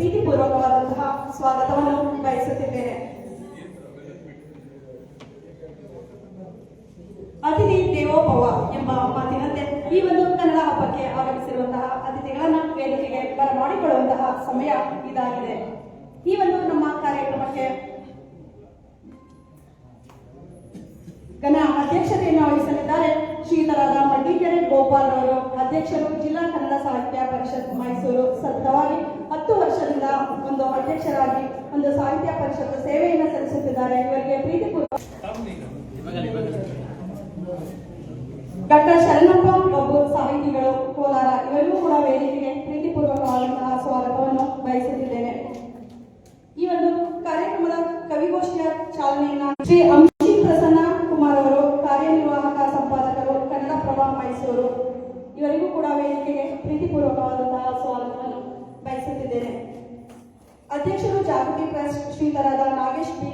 ಪ್ರೀತಿಪೂರ್ವಕವಾದಂತಹ ಸ್ವಾಗತವನ್ನು ಬಯಸುತ್ತಿದ್ದೇನೆ. ಅತಿಥಿ ದೇವೋಭವ ಎಂಬ ಮಾತಿನಂತೆ ಈ ಒಂದು ಕನ್ನಡ ಹಬ್ಬಕ್ಕೆ ಆಗಮಿಸಿರುವಂತಹ ಅತಿಥಿಗಳನ್ನ ವೇದಿಕೆಗೆ ಬರಮಾಡಿಕೊಳ್ಳುವಂತಹ ಸಮಯ ಇದಾಗಿದೆ. ಈ ಒಂದು ನಮ್ಮ ಕಾರ್ಯಕ್ರಮಕ್ಕೆ ಘನ ಅಧ್ಯಕ್ಷತೆಯನ್ನು ವಹಿಸಲಿದ್ದಾರೆ ಶ್ರೀಯುತರಾದ ಮಡ್ಡಿಕೆರೆ ಗೋಪಾಲ್ ಅವರು, ಅಧ್ಯಕ್ಷರು, ಜಿಲ್ಲಾ ಕನ್ನಡ ಸಾಹಿತ್ಯ ಪರಿಷತ್ ಮೈಸೂರು. ಸತತವಾಗಿ 10 ವರ್ಷದಿಂದ ಒಂದು ಅಧ್ಯಕ್ಷರಾಗಿ ಒಂದು ಸಾಹಿತ್ಯ ಪರಿಷತ್ ಸೇವೆಯನ್ನು ಸಲ್ಲಿಸುತ್ತಿದ್ದಾರೆ. ಇವರಿಗೆ ಪ್ರೀತಿಪೂರ್ವಕ ಡಾಕ್ಟರ್ ಶರಣಪ್ಪ ಬಾಬು ಸಾಹಿತಿಗಳು ಕೋಲಾರ, ಇವರಿಗೂ ಕೂಡ ವೇದಿಕೆಗೆ ಪ್ರೀತಿಪೂರ್ವಕವಾದಂತಹ ಸ್ವಾಗತವನ್ನು ಬಯಸುತ್ತಿದ್ದೇನೆ. ಈ ಒಂದು ಕಾರ್ಯಕ್ರಮದ ಕವಿಗೋಷ್ಠಿಯ ಚಾಲನೆಯನ್ನ ಶ್ರೀ ಅಂಶಿ ಪ್ರಸನ್ನ ಕುಮಾರ್ ಅವರು, ಕಾರ್ಯನಿರ್ವಾಹಕ ಸಂಪಾದಕರು, ಕನ್ನಡಪ್ರಭ ಮೈಸೂರು, ಇವರಿಗೂ ಕೂಡ ವೇದಿಕೆಗೆ ಪ್ರೀತಿಪೂರ್ವಕವಾದಂತಹ ಸ್ವಾಗತವನ್ನು ಬಯಸುತ್ತಿದ್ದೇನೆ. ಅಧ್ಯಕ್ಷರು ಜಾಗೃತಿ ಟ್ರಸ್ಟ್ ಶ್ರೀಯುತರಾದ ನಾಗೇಶ್ ಬಿ